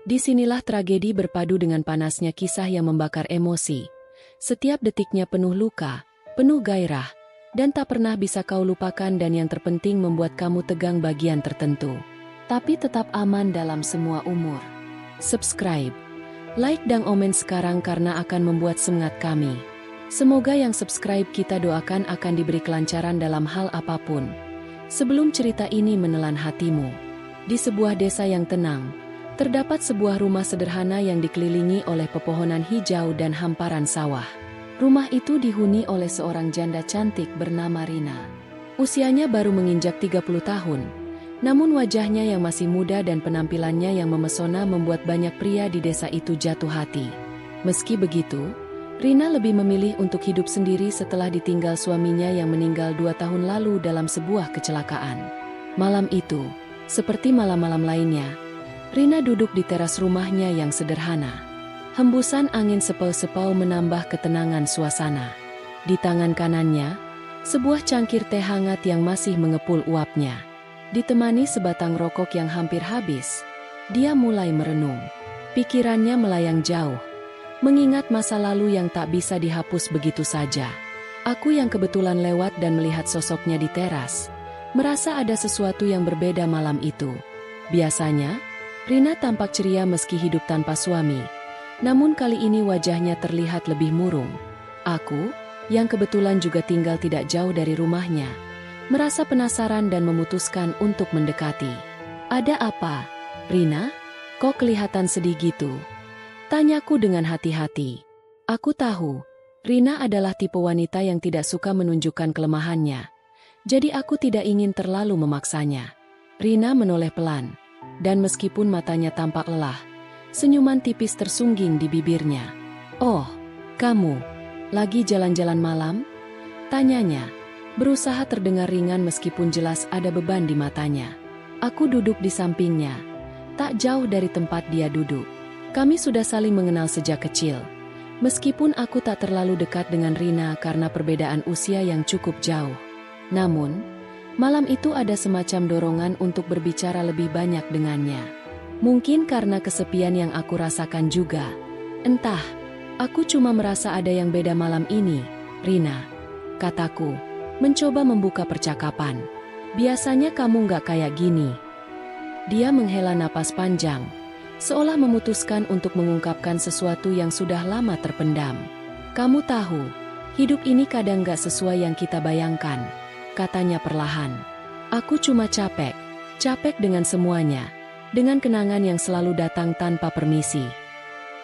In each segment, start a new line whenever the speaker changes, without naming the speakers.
Disinilah tragedi berpadu dengan panasnya kisah yang membakar emosi. Setiap detiknya penuh luka, penuh gairah, dan tak pernah bisa kau lupakan dan yang terpenting membuat kamu tegang bagian tertentu. Tapi tetap aman dalam semua umur. Subscribe, like dan komen sekarang karena akan membuat semangat kami. Semoga yang subscribe kita doakan akan diberi kelancaran dalam hal apapun. Sebelum cerita ini menelan hatimu, di sebuah desa yang tenang, terdapat sebuah rumah sederhana yang dikelilingi oleh pepohonan hijau dan hamparan sawah. Rumah itu dihuni oleh seorang janda cantik bernama Rina. Usianya baru menginjak 30 tahun, namun wajahnya yang masih muda dan penampilannya yang memesona membuat banyak pria di desa itu jatuh hati. Meski begitu, Rina lebih memilih untuk hidup sendiri setelah ditinggal suaminya yang meninggal 2 tahun lalu dalam sebuah kecelakaan. Malam itu, seperti malam-malam lainnya, Rina duduk di teras rumahnya yang sederhana. Hembusan angin sepau-sepau menambah ketenangan suasana. Di tangan kanannya, sebuah cangkir teh hangat yang masih mengepul uapnya. Ditemani sebatang rokok yang hampir habis, dia mulai merenung. Pikirannya melayang jauh, mengingat masa lalu yang tak bisa dihapus begitu saja. Aku yang kebetulan lewat dan melihat sosoknya di teras, merasa ada sesuatu yang berbeda malam itu. Biasanya, Rina tampak ceria meski hidup tanpa suami, namun kali ini wajahnya terlihat lebih murung. Aku, yang kebetulan juga tinggal tidak jauh dari rumahnya, merasa penasaran dan memutuskan untuk mendekati. "Ada apa, Rina? Kok kelihatan sedih gitu?" tanyaku dengan hati-hati. Aku tahu, Rina adalah tipe wanita yang tidak suka menunjukkan kelemahannya, jadi aku tidak ingin terlalu memaksanya. Rina menoleh pelan, dan meskipun matanya tampak lelah, senyuman tipis tersungging di bibirnya. "Oh, kamu lagi jalan-jalan malam?" tanyanya, berusaha terdengar ringan meskipun jelas ada beban di matanya. Aku duduk di sampingnya, tak jauh dari tempat dia duduk. Kami sudah saling mengenal sejak kecil, meskipun aku tak terlalu dekat dengan Rina karena perbedaan usia yang cukup jauh. Namun, malam itu ada semacam dorongan untuk berbicara lebih banyak dengannya. Mungkin karena kesepian yang aku rasakan juga. "Entah, aku cuma merasa ada yang beda malam ini, Rina," kataku, mencoba membuka percakapan. "Biasanya kamu nggak kayak gini." Dia menghela napas panjang, seolah memutuskan untuk mengungkapkan sesuatu yang sudah lama terpendam. "Kamu tahu, hidup ini kadang nggak sesuai yang kita bayangkan," katanya perlahan. "Aku cuma capek dengan semuanya, dengan kenangan yang selalu datang tanpa permisi."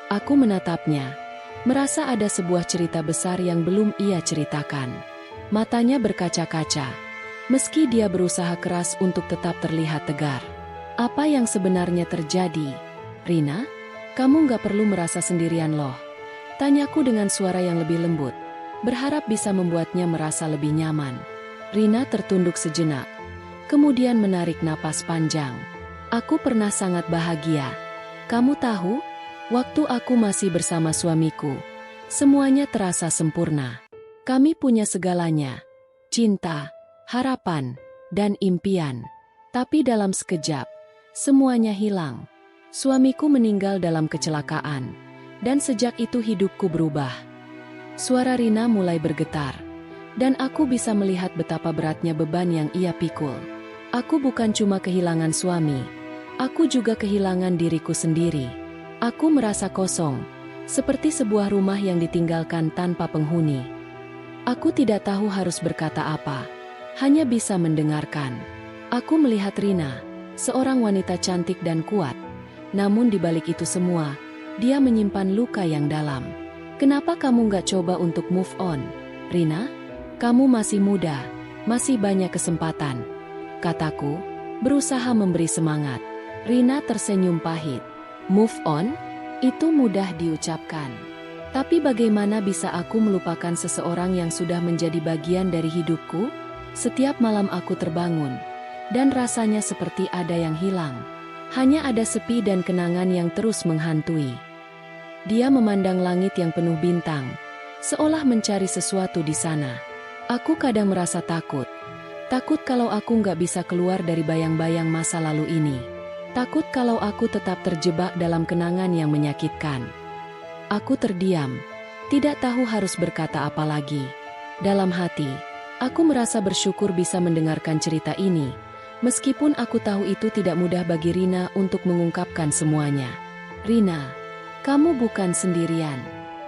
Aku menatapnya, merasa ada sebuah cerita besar yang belum ia ceritakan. Matanya berkaca-kaca, meski dia berusaha keras untuk tetap terlihat tegar. "Apa yang sebenarnya terjadi, Rina? Kamu nggak perlu merasa sendirian loh," tanyaku dengan suara yang lebih lembut, berharap bisa membuatnya merasa lebih nyaman. Rina tertunduk sejenak, kemudian menarik napas panjang. "Aku pernah sangat bahagia. Kamu tahu, waktu aku masih bersama suamiku, semuanya terasa sempurna. Kami punya segalanya, cinta, harapan, dan impian. Tapi dalam sekejap, semuanya hilang. Suamiku meninggal dalam kecelakaan, dan sejak itu hidupku berubah." Suara Rina mulai bergetar, dan aku bisa melihat betapa beratnya beban yang ia pikul. "Aku bukan cuma kehilangan suami, aku juga kehilangan diriku sendiri. Aku merasa kosong, seperti sebuah rumah yang ditinggalkan tanpa penghuni." Aku tidak tahu harus berkata apa, hanya bisa mendengarkan. Aku melihat Rina, seorang wanita cantik dan kuat, namun di balik itu semua, dia menyimpan luka yang dalam. "Kenapa kamu nggak coba untuk move on, Rina? Kamu masih muda, masih banyak kesempatan," kataku, berusaha memberi semangat. Rina tersenyum pahit. "Move on? Itu mudah diucapkan. Tapi bagaimana bisa aku melupakan seseorang yang sudah menjadi bagian dari hidupku? Setiap malam aku terbangun, dan rasanya seperti ada yang hilang. Hanya ada sepi dan kenangan yang terus menghantui." Dia memandang langit yang penuh bintang, seolah mencari sesuatu di sana. Aku kadang merasa takut kalau aku nggak bisa keluar dari bayang-bayang masa lalu ini. Takut kalau aku tetap terjebak dalam kenangan yang menyakitkan. Aku terdiam, tidak tahu harus berkata apa lagi. Dalam hati, aku merasa bersyukur bisa mendengarkan cerita ini, meskipun aku tahu itu tidak mudah bagi Rina untuk mengungkapkan semuanya. Rina, kamu bukan sendirian.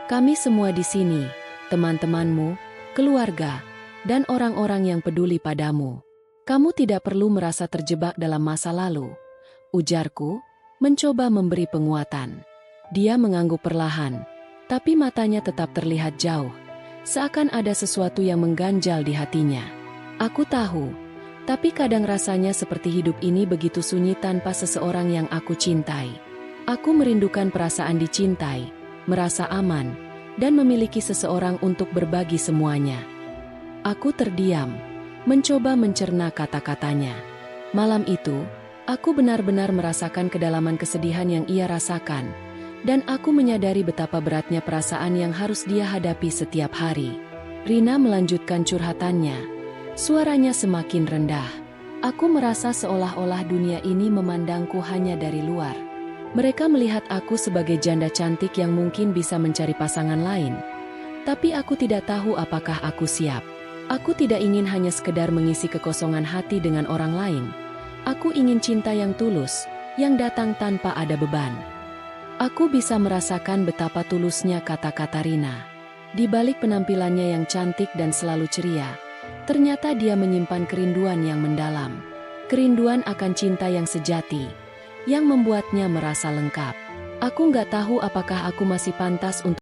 Kami semua di sini, teman-temanmu, keluarga, dan orang-orang yang peduli padamu. Kamu tidak perlu merasa terjebak dalam masa lalu. Ujarku, mencoba memberi penguatan. Dia mengangguk perlahan, tapi matanya tetap terlihat jauh, seakan ada sesuatu yang mengganjal di hatinya. Aku tahu, tapi kadang rasanya seperti hidup ini begitu sunyi tanpa seseorang yang aku cintai. Aku merindukan perasaan dicintai, merasa aman, dan memiliki seseorang untuk berbagi semuanya. Aku terdiam, mencoba mencerna kata-katanya. Malam itu, aku benar-benar merasakan kedalaman kesedihan yang ia rasakan, dan aku menyadari betapa beratnya perasaan yang harus dia hadapi setiap hari. Rina melanjutkan curhatannya. Suaranya semakin rendah. Aku merasa seolah-olah dunia ini memandangku hanya dari luar. Mereka melihat aku sebagai janda cantik yang mungkin bisa mencari pasangan lain. Tapi aku tidak tahu apakah aku siap. Aku tidak ingin hanya sekedar mengisi kekosongan hati dengan orang lain. Aku ingin cinta yang tulus, yang datang tanpa ada beban. Aku bisa merasakan betapa tulusnya kata-kata Rina. Di balik penampilannya yang cantik dan selalu ceria, ternyata dia menyimpan kerinduan yang mendalam. Kerinduan akan cinta yang sejati, yang membuatnya merasa lengkap. Aku nggak tahu apakah aku masih pantas untuk